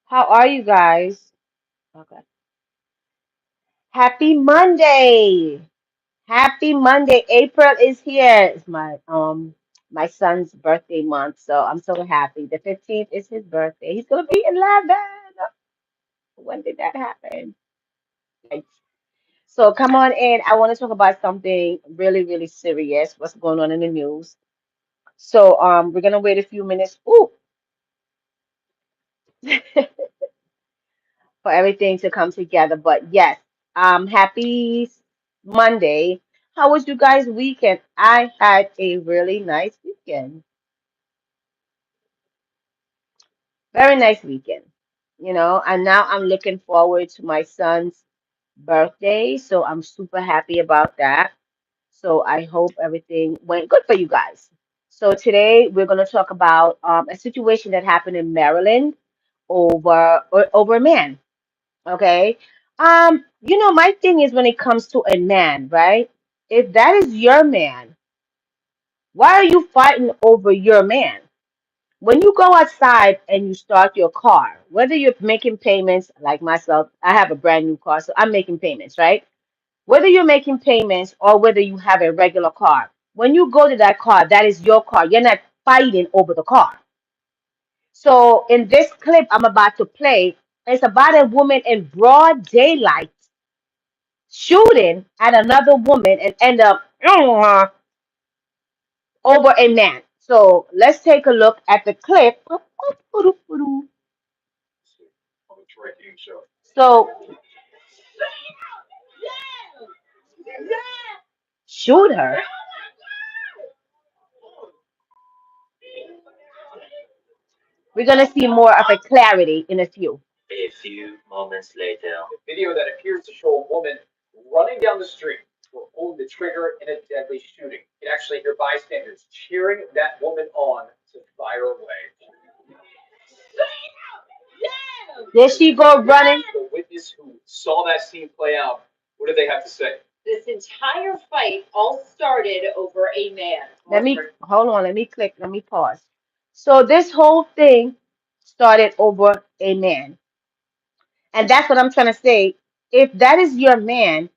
How are you guys? Okay. Happy Monday. Happy Monday. April is here. It's my son's birthday month, so I'm so happy. The 15th is his birthday. He's gonna be 11. When did that happen? Right. So come on in. I want to talk about something really, really serious. What's going on in the news? So we're gonna wait a few minutes. Ooh, for everything to come together. But yes, happy Monday. How was you guys' weekend? I had a really nice weekend. Very nice weekend. And now I'm looking forward to my son's birthday. So I'm super happy about that. So I hope everything went good for you guys. So today we're going to talk about a situation that happened in Maryland over a man. Okay. My thing is when it comes to a man, right? If that is your man, why are you fighting over your man? When you go outside and you start your car, whether you're making payments, like myself, I have a brand new car, so I'm making payments, right? Whether you're making payments or whether you have a regular car, when you go to that car, that is your car. You're not fighting over the car. So in this clip I'm about to play, it's about a woman in broad daylight shooting at another woman and end up over a man. So let's take a look at the clip. So shoot her. We're gonna see more of a clarity in a few. A few moments later. Video that appears to show a woman running down the street or pulling the trigger in a deadly shooting. You can actually hear bystanders cheering that woman on to fire away. There she go running. The witness who saw that scene play out, what did they have to say? This entire fight all started over a man. Let me hold on. Let me click. Let me pause. So this whole thing started over a man, and that's what I'm trying to say. If that is your man,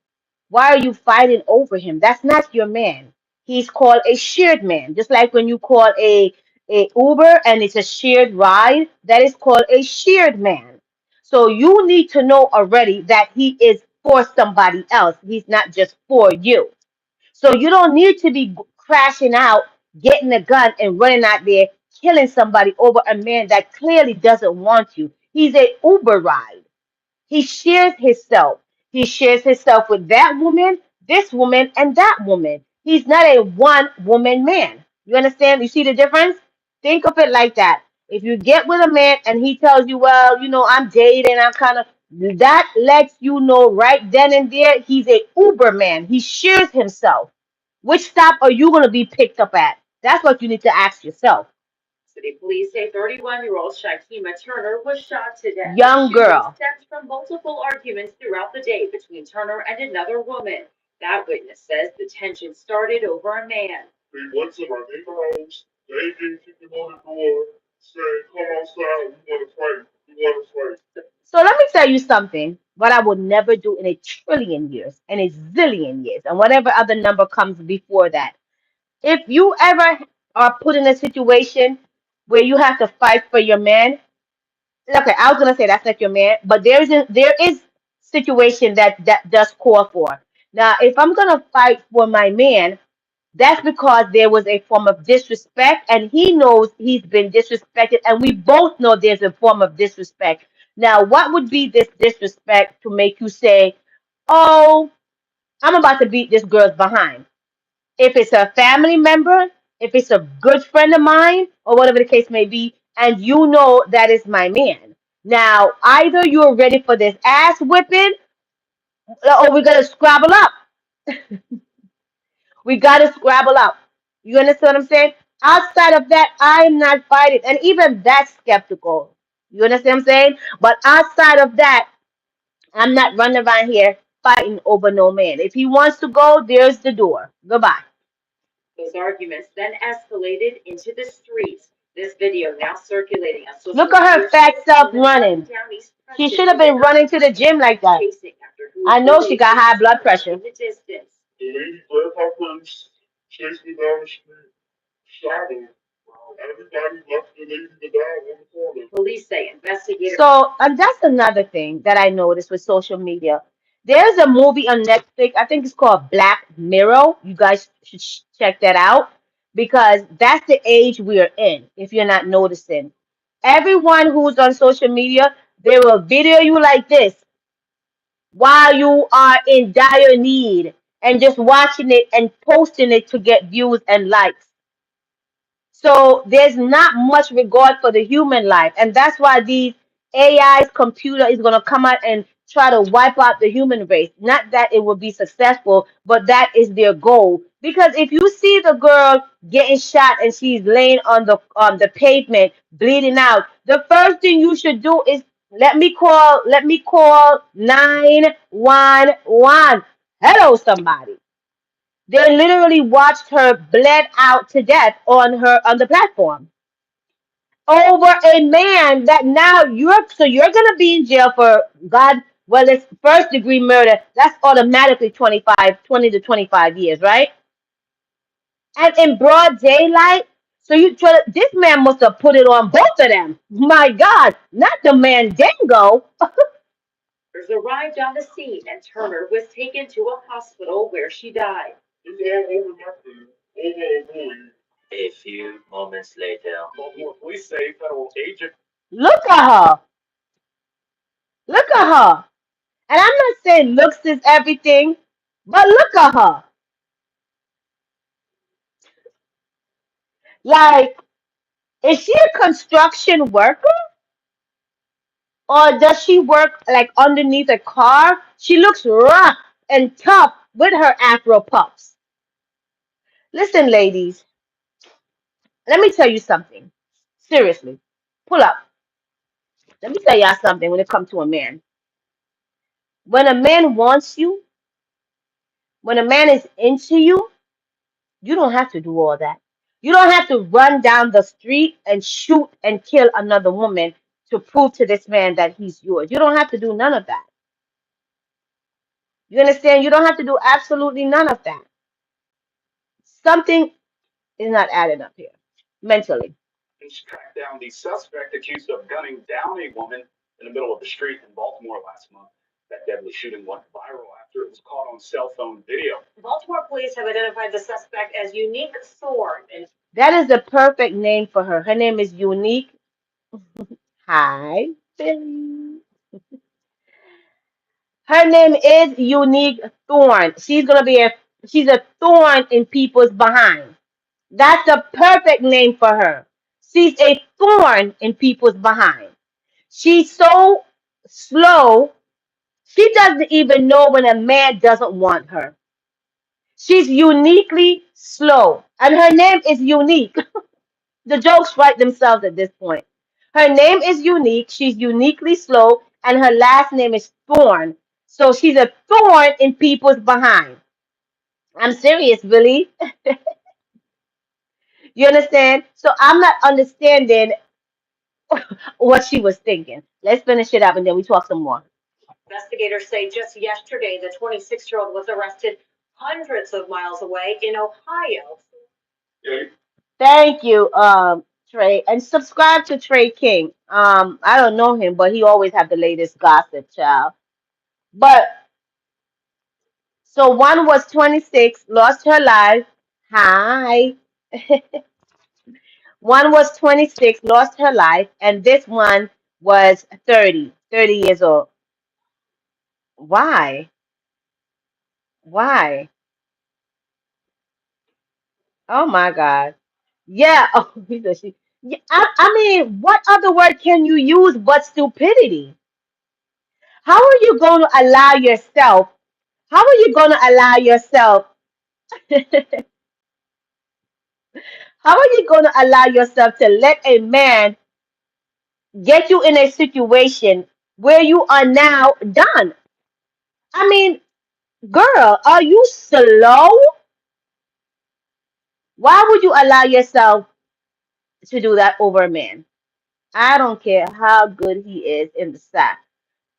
why are you fighting over him? That's not your man. He's called a shared man. Just like when you call a Uber and it's a shared ride, that is called a shared man. So you need to know already that he is for somebody else. He's not just for you. So you don't need to be crashing out, getting a gun and running out there killing somebody over a man that clearly doesn't want you. He's a Uber ride. He shares himself. He shares himself with that woman, this woman, and that woman. He's not a one woman man. You understand? You see the difference? Think of it like that. If you get with a man and he tells you, well, I'm dating, I'm kind of, that lets you know right then and there he's a Uber man. He shares himself. Which stop are you going to be picked up at? That's what you need to ask yourself. City police say 31-year-old Shakima Turner was shot to death. Young girl. Stems from multiple arguments throughout the day between Turner and another woman. That witness says the tension started over a man. They went to my neighbor's house. They came to him on the door, saying, "Come outside. We want to fight. We want to fight." So let me tell you something. What I would never do in a trillion years and a zillion years, and whatever other number comes before that. If you ever are put in a situation where you have to fight for your man, okay, I was gonna say that's not your man, but there is situation that does call for. Now, if I'm gonna fight for my man, that's because there was a form of disrespect, and he knows he's been disrespected, and we both know there's a form of disrespect. Now, what would be this disrespect to make you say, "Oh, I'm about to beat this girl's behind"? If it's a family member, if it's a good friend of mine, or whatever the case may be, and you know that is my man. Now, either you're ready for this ass whipping, or we're gonna scrabble up. We gotta scrabble up. You understand what I'm saying? Outside of that, I'm not fighting, and even that's skeptical. You understand what I'm saying? But outside of that, I'm not running around here fighting over no man. If he wants to go, there's the door. Goodbye. Those arguments then escalated into the streets. This video now circulating on social. Look at her fat self running. She should have been running to the gym like that. I know she got high blood pressure. The lady fled her purse, chased me down the street, shot her. Everybody left the lady to die on the corner. Police say investigators. So, and that's another thing that I noticed with social media. There's a movie on Netflix. I think it's called Black Mirror. You guys should check that out because that's the age we are in. If you're not noticing, everyone who's on social media, they will video you like this while you are in dire need and just watching it and posting it to get views and likes. So there's not much regard for the human life. And that's why these AI's computer is going to come out and try to wipe out the human race. Not that it will be successful, but that is their goal. Because if you see the girl getting shot and she's laying on the pavement bleeding out, the first thing you should do is let me call 911. Hello, somebody. They literally watched her bled out to death on the platform over a man that now you're gonna be in jail for God. Well, it's first degree murder. That's automatically 20 to 25 years, right? And in broad daylight. So this man must have put it on both of them. My God, not the Mandingo. Arrived on the scene and Turner was taken to a hospital where she died. It's all over nothing. Over a boy. A few moments later. Baltimore police say federal agent. Look at her. Look at her. And I'm not saying looks is everything, but look at her. Like, is she a construction worker? Or does she work like underneath a car? She looks rough and tough with her afro puffs. Listen, ladies, let me tell you something. Seriously. Pull up. Let me tell y'all something when it comes to a man. When a man wants you, when a man is into you, you don't have to do all that. You don't have to run down the street and shoot and kill another woman to prove to this man that he's yours. You don't have to do none of that. You understand? You don't have to do absolutely none of that. Something is not adding up here mentally. Tracked down the suspect accused of gunning down a woman in the middle of the street in Baltimore last month. That deadly shooting went viral after it was caught on cell phone video. Baltimore police have identified the suspect as Unique Thorne. That is the perfect name for her. Her name is Unique. Hi, Billy. Her name is Unique Thorne. She's a thorn in people's behind. That's the perfect name for her. She's a thorn in people's behind. She's so slow. She doesn't even know when a man doesn't want her. She's uniquely slow. And her name is Unique. The jokes write themselves at this point. Her name is Unique. She's uniquely slow. And her last name is Thorn. So she's a thorn in people's behind. I'm serious, Billy. You understand? So I'm not understanding what she was thinking. Let's finish it up and then we talk some more. Investigators say just yesterday, the 26-year-old was arrested hundreds of miles away in Ohio. Yeah. Thank you, Trey. And subscribe to Trey King. I don't know him, but he always have the latest gossip, child. But so one was 26, lost her life. Hi. One was 26, lost her life, and this one was 30 years old. Why? Why? Oh my God. Yeah. Oh, he said she. Yeah, I mean, what other word can you use but stupidity? How are you going to allow yourself? How are you going to allow yourself? How are you going to allow yourself to let a man get you in a situation where you are now done? I mean, girl, are you slow? Why would you allow yourself to do that over a man. I don't care how good he is in the sack.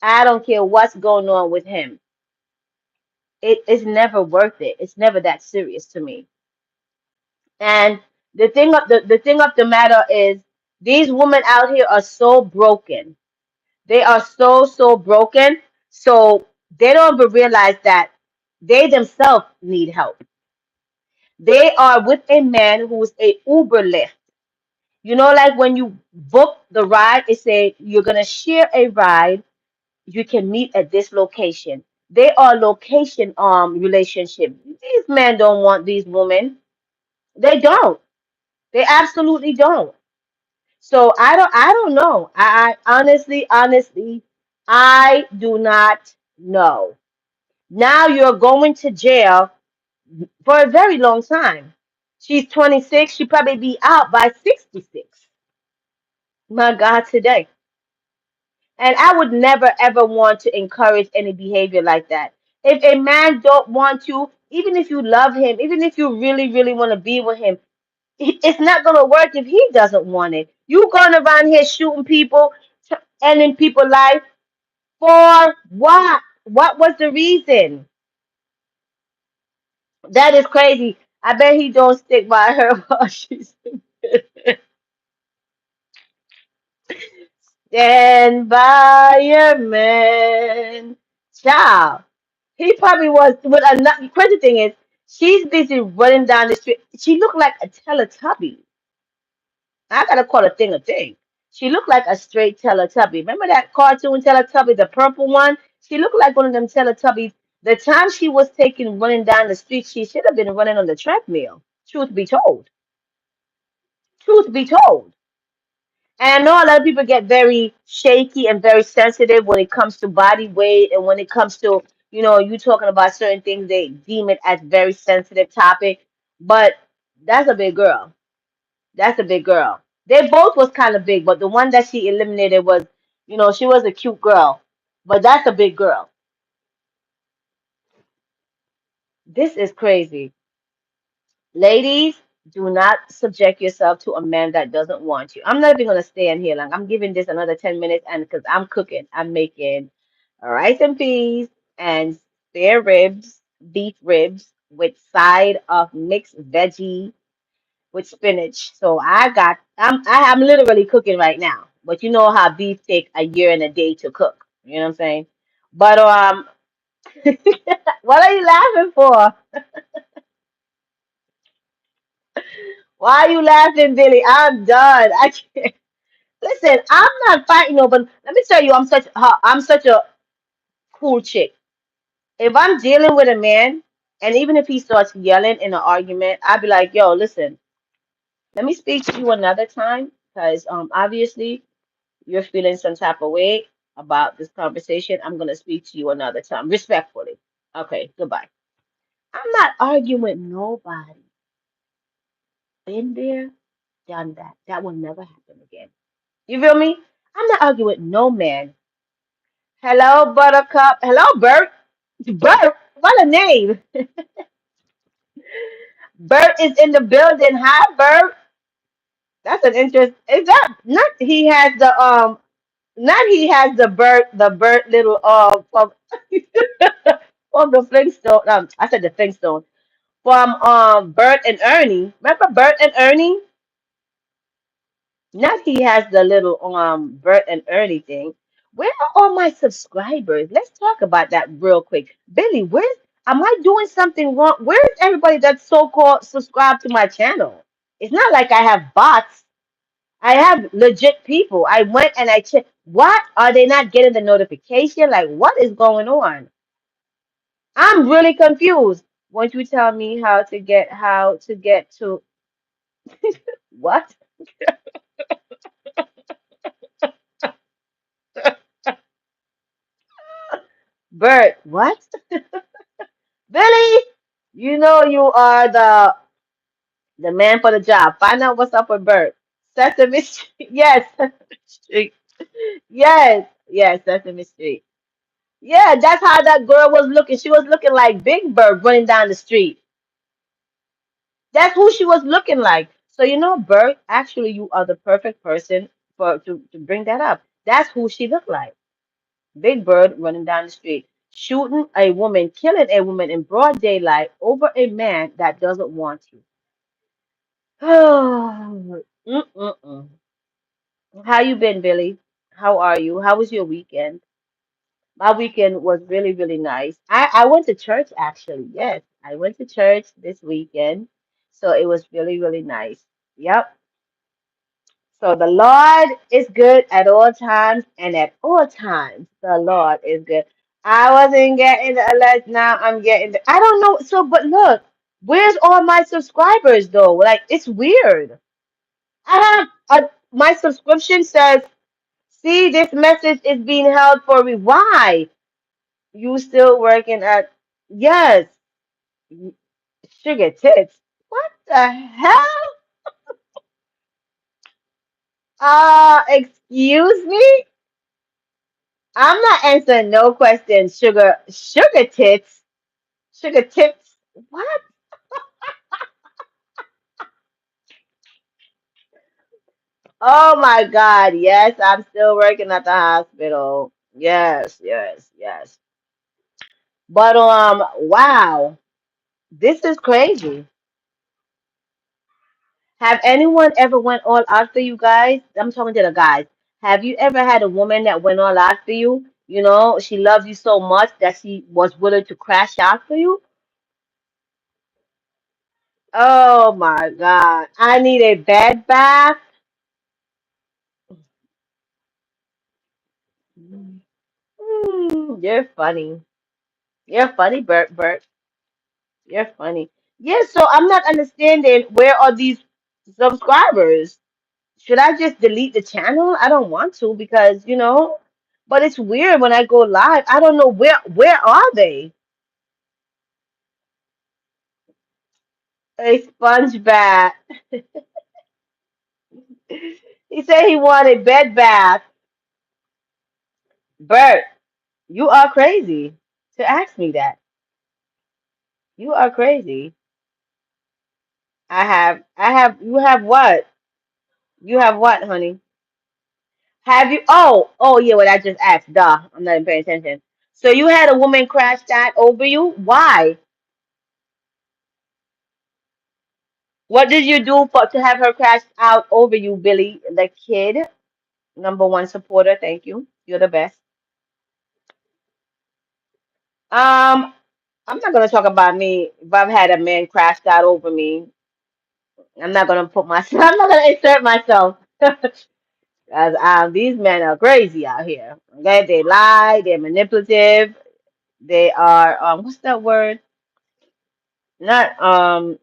I don't care what's going on with him. It's never worth it. It's never that serious to me. And the thing of the matter is these women out here are so broken. They are so broken. So they don't even realize that they themselves need help. They are with a man who's a Uber Lyft. You know, like when you book the ride, it say you're gonna share a ride. You can meet at this location. They are location relationship. These men don't want these women. They don't. They absolutely don't. So I don't know. I honestly, I do not know. Now you're going to jail for a very long time. She's 26. She probably be out by 66. My God, today. And I would never ever want to encourage any behavior like that. If a man don't want you, even if you love him, even if you really want to be with him, it's not gonna work if he doesn't want it. You going around here shooting people, ending people's life for what? What was the reason? That is crazy. I bet he don't stick by her while she's stand by your man. Child. He probably was with another crazy thing is she's busy running down the street. She looked like a Teletubby. I gotta call a thing a thing. She looked like a straight Teletubby. Remember that cartoon Teletubby, the purple one? She looked like one of them Teletubbies. The time she was taking running down the street, she should have been running on the treadmill. Truth be told. Truth be told. And I know a lot of people get very shaky and very sensitive when it comes to body weight and when it comes to, you talking about certain things, they deem it as very sensitive topic. But that's a big girl. That's a big girl. They both was kind of big, but the one that she eliminated was, she was a cute girl. But that's a big girl. This is crazy. Ladies, do not subject yourself to a man that doesn't want you. I'm not even gonna stay in here long. I'm giving this another 10 minutes and because I'm cooking, I'm making rice and peas and spare ribs, beef ribs with side of mixed veggie with spinach. So I'm literally cooking right now. But you know how beef take a year and a day to cook. You know what I'm saying? But what are you laughing for? Why are you laughing, Billy? I'm done. I can't. Listen, I'm not fighting no, but let me tell you, I'm such a cool chick. If I'm dealing with a man, and even if he starts yelling in an argument, I'd be like, yo, listen, let me speak to you another time, because obviously you're feeling some type of way about this conversation. I'm gonna speak to you another time, respectfully. Okay, goodbye. I'm not arguing with nobody. Been there, done that. That will never happen again. You feel me? I'm not arguing with no man. Hello, Buttercup. Hello, Bert. Bert, what a name. Bert is in the building. Hi, Bert. That's an interest. Is that not he has the not he has the Bert little from the Flintstone. I said the Flintstone. From Bert and Ernie. Remember Bert and Ernie? Not he has the little Bert and Ernie thing. Where are all my subscribers? Let's talk about that real quick. Billy, where's am I doing something wrong? Where's everybody that's so-called subscribed to my channel? It's not like I have bots. I have legit people. I went and I checked. What are they not getting the notification? Like what is going on? I'm really confused. Won't you tell me how to get to what? Bert, what? Billy, you know you are the man for the job. Find out what's up with Bert. Sesame Street. Yes, Sesame Street. Yes, Sesame Street. Yeah, that's how that girl was looking. She was looking like Big Bird running down the street. That's who she was looking like. So Bert, actually, you are the perfect person to bring that up. That's who she looked like. Big Bird running down the street, shooting a woman, killing a woman in broad daylight over a man that doesn't want you. Mm-mm-mm. How you been, Billy? How are you? How was your weekend? My weekend was really, really nice. I went to church actually. Yes, I went to church this weekend. So it was really, really nice. Yep. So the Lord is good at all times, and at all times the Lord is good. I wasn't getting the alert. Now I'm getting I don't know. So, but look, where's all my subscribers though? Like it's weird. I have my subscription says, "See, this message is being held for me." Why? You still working at? Yes, sugar tits. What the hell? Excuse me? I'm not answering no questions. Sugar tits, sugar tits. What? Oh my God. Yes, I'm still working at the hospital. Yes, yes, yes. But wow, this is crazy. Have anyone ever went all out for you guys? I'm talking to the guys. Have you ever had a woman that went all out for you? She loves you so much that she was willing to crash out for you? Oh my God. I need a bed bath. You're funny. You're funny, Bert. Bert. You're funny. Yeah, so I'm not understanding where are these subscribers? Should I just delete the channel? I don't want to because, but it's weird when I go live. I don't know where are they? A sponge bath. He said he wanted bed bath. Bert, you are crazy to ask me that. You are crazy. You have what? You have what, honey? Have you? Oh, yeah, what I just asked. Duh, I'm not even paying attention. So you had a woman crash that over you? Why? What did you do for to have her crash out over you, Billy, the kid? Number one supporter. Thank you. You're the best. Um, I'm not gonna talk about me. If I've had a man crash out over me, I'm not gonna put myself. I'm not gonna insert myself. As these men are crazy out here. Okay, they lie. They're manipulative. They are what's that word? Not I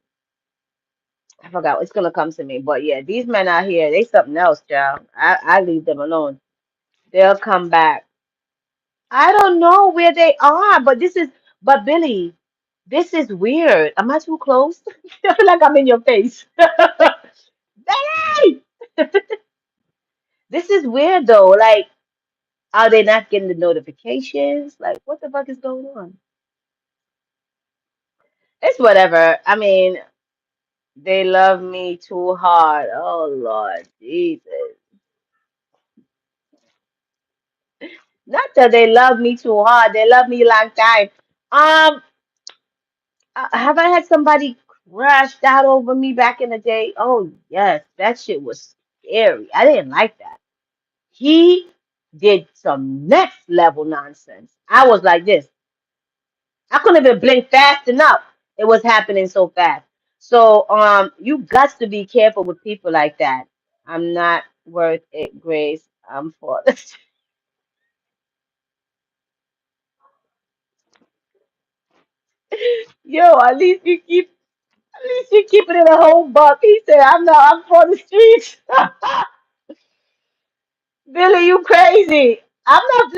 forgot. It's gonna come to me. But yeah, these men out here, they something else, child. I leave them alone. They'll come back. I don't know where they are, but Billy, this is weird. Am I too close? I feel like I'm in your face. Billy! This is weird though. Like, are they not getting the notifications? Like, what the fuck is going on? It's whatever. I mean, they love me too hard. Oh Lord Jesus. Not that they love me too hard. They love me a long time. Um, have I had somebody crashed out over me back in the day? Oh yes, that shit was scary. I didn't like that. He did some next level nonsense. I was like this. I couldn't even blink fast enough. It was happening so fast. So you got to be careful with people like that. I'm not worth it, Grace. I'm for this. Yo, at least you keep it in a home buck. He said, I'm for the streets. Billy, you crazy. I'm not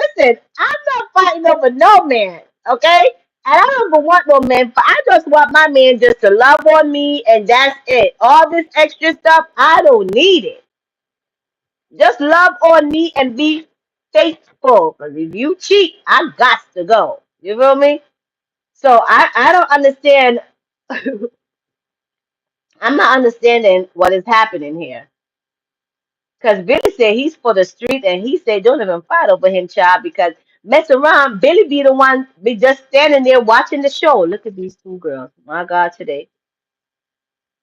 fighting over no man, okay? And I don't even want no man. I just want my man just to love on me and that's it. All this extra stuff, I don't need it. Just love on me and be faithful. Because if you cheat, I got to go. You feel me? So I don't understand I'm not understanding what is happening here. Because Billy said he's for the street, and he said don't even fight over him, child, because mess around, Billy be the one be just standing there watching the show. Look at these two girls. My God, today.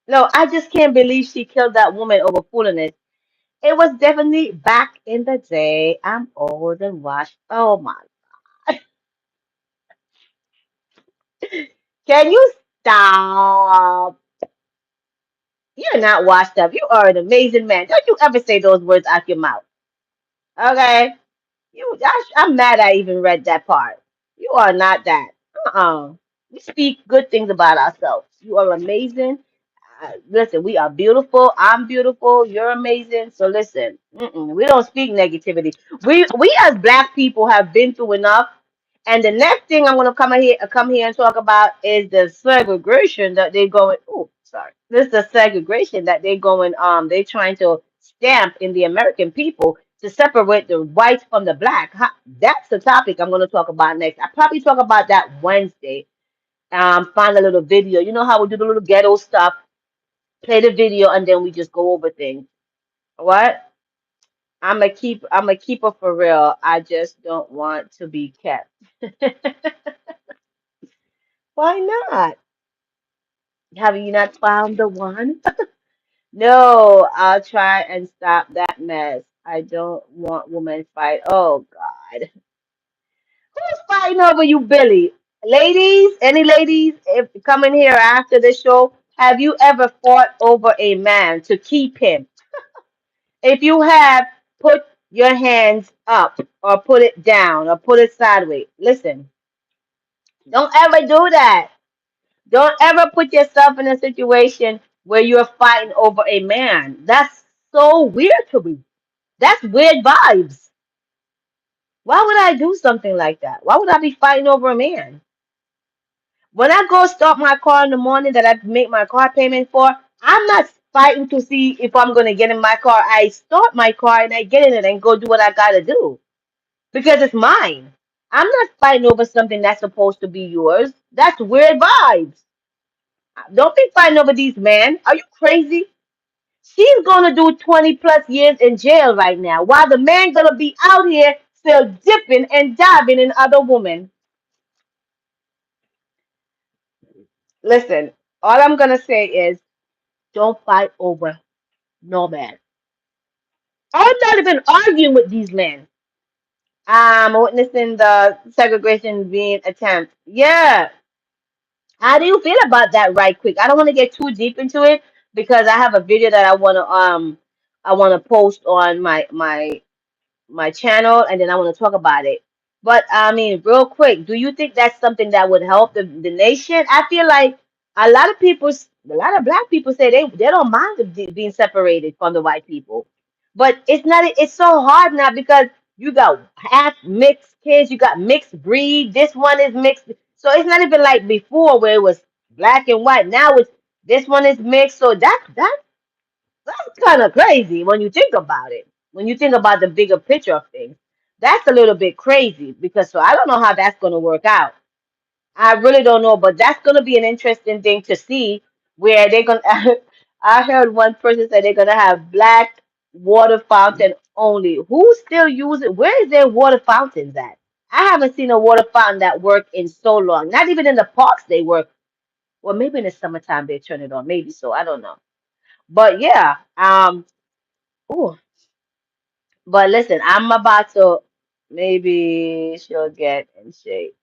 No, I just can't believe she killed that woman over foolishness. It was definitely back in the day. I'm old and washed. Oh my. Can you stop? You're not washed up. You are an amazing man. Don't you ever say those words out your mouth. Okay? I'm mad I even read that part. You are not that. Uh-uh. We speak good things about ourselves. You are amazing. Listen, we are beautiful. I'm beautiful. You're amazing. So listen, we don't speak negativity. We as black people have been through enough. And the next thing I'm gonna come here and talk about is the segregation that they're going. Oh, sorry. This is the segregation that they're trying to stamp in the American people to separate the white from the black. That's the topic I'm gonna talk about next. I probably talk about that Wednesday. Find a little video. You know how we do the little ghetto stuff, play the video, and then we just go over things. What? I'm a keeper for real. I just don't want to be kept. Why not? Have you not found the one? No, I'll try and stop that mess. I don't want women fight. Oh God. Who's fighting over you, Billy? Ladies, any ladies, if coming here after the show, have you ever fought over a man to keep him? If you have, put your hands up or put it down or put it sideways. Listen, don't ever do that. Don't ever put yourself in a situation where you're fighting over a man. That's so weird to me. That's weird vibes. Why would I do something like that? Why would I be fighting over a man? When I go start my car in the morning that I make my car payment for, I'm not fighting to see if I'm going to get in my car. I start my car and I get in it and go do what I got to do because it's mine. I'm not fighting over something that's supposed to be yours. That's weird vibes. Don't be fighting over these men. Are you crazy? She's gonna do 20 plus years in jail right now, while the man gonna be out here still dipping and diving in other women. Listen, all I'm gonna say is don't fight over no man. I'm not even arguing with these men. I'm witnessing the segregation being attempt. Yeah. How do you feel about that right quick? I don't want to get too deep into it because I have a video that I wanna post on my channel and then I want to talk about it. But I mean, real quick, do you think that's something that would help the nation? I feel like a lot of black people say they don't mind being separated from the white people. But it's so hard now because you got half mixed kids, you got mixed breed, this one is mixed. So it's not even like before where it was black and white. Now it's this one is mixed. So that's kind of crazy when you think about it. When you think about the bigger picture of things, that's a little bit crazy because so I don't know how that's going to work out. I really don't know, but that's going to be an interesting thing to see where they're going to. I heard one person say they're going to have black water fountain only. Who still use it? Where is their water fountains at? I haven't seen a water fountain that work in so long. Not even in the parks they work. Well, maybe in the summertime they turn it on. Maybe so. I don't know. But yeah, ooh, but listen, I'm about to maybe she'll get in shape.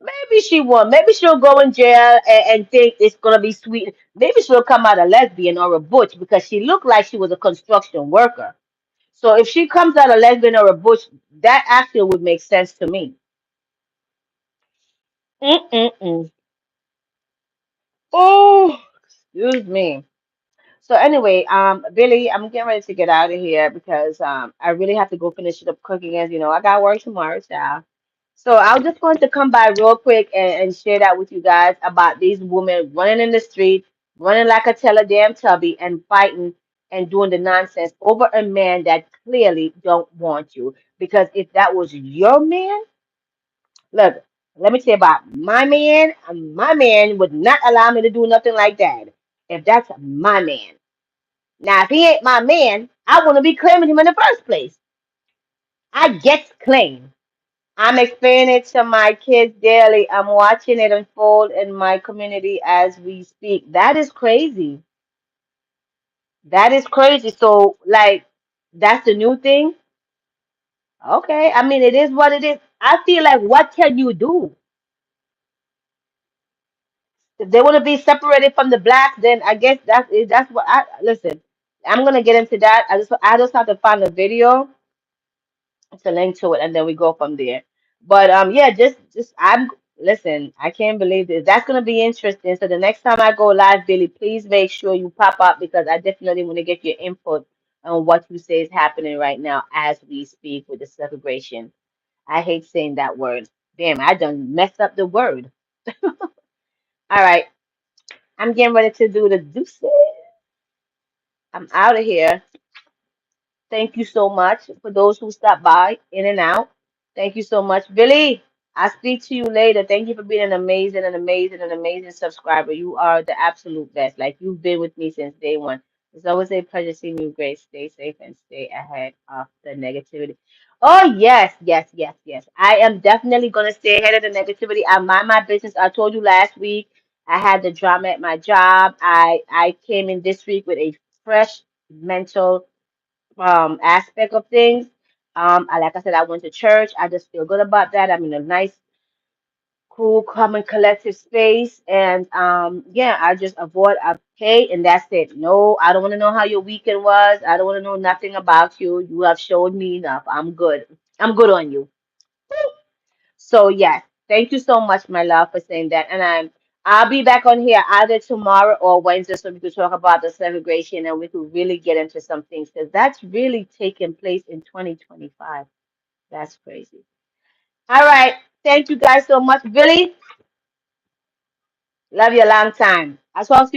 Maybe she won't. Maybe she'll go in jail and think it's gonna be sweet. Maybe she'll come out a lesbian or a butch because she looked like she was a construction worker. So if she comes out a lesbian or a butch, that actually would make sense to me. Mm-mm-mm. Oh, excuse me. So anyway, Billy, I'm getting ready to get out of here because I really have to go finish up cooking as you know I got work tomorrow, child. So I was just going to come by real quick and share that with you guys about these women running in the street, running like a tell a damn tubby and fighting and doing the nonsense over a man that clearly don't want you. Because if that was your man, look, Let me tell you about my man. My man would not allow me to do nothing like that. If that's my man. Now, if he ain't my man, I wouldn't be claiming him in the first place. I get to claim. I'm explaining it to my kids daily. I'm watching it unfold in my community as we speak. That is crazy. That is crazy. So, like, that's the new thing. Okay. I mean, it is what it is. I feel like, what can you do? If they want to be separated from the blacks, then I guess that's what I listen. I'm gonna get into that. I just have to find a video to link to it, and then we go from there. But yeah, just I'm listen. I can't believe this. That's gonna be interesting. So the next time I go live, Billy, please make sure you pop up because I definitely want to get your input on what you say is happening right now as we speak with the celebration. I hate saying that word. Damn, I done messed up the word. All right, I'm getting ready to do the deuces. I'm out of here. Thank you so much for those who stopped by, in and out. Thank you so much. Billy, I'll speak to you later. Thank you for being an amazing subscriber. You are the absolute best. Like you've been with me since day one. It's always a pleasure seeing you, Grace. Stay safe and stay ahead of the negativity. Oh, yes, yes, yes, yes. I am definitely going to stay ahead of the negativity. I mind my business. I told you last week I had the drama at my job. I came in this week with a fresh mental aspect of things. Like I said, I went to church. I just feel good about that. I'm in a nice, cool, common, collective space, and yeah, I just avoid okay, and that's it. No, I don't want to know how your weekend was. I don't want to know nothing about you. You have showed me enough. I'm good. I'm good on you. So yes, thank you so much, my love, for saying that. And I'll be back on here either tomorrow or Wednesday so we could talk about the celebration and we could really get into some things because that's really taking place in 2025. That's crazy. All right. Thank you guys so much. Billy, love you a long time. I'll talk to you.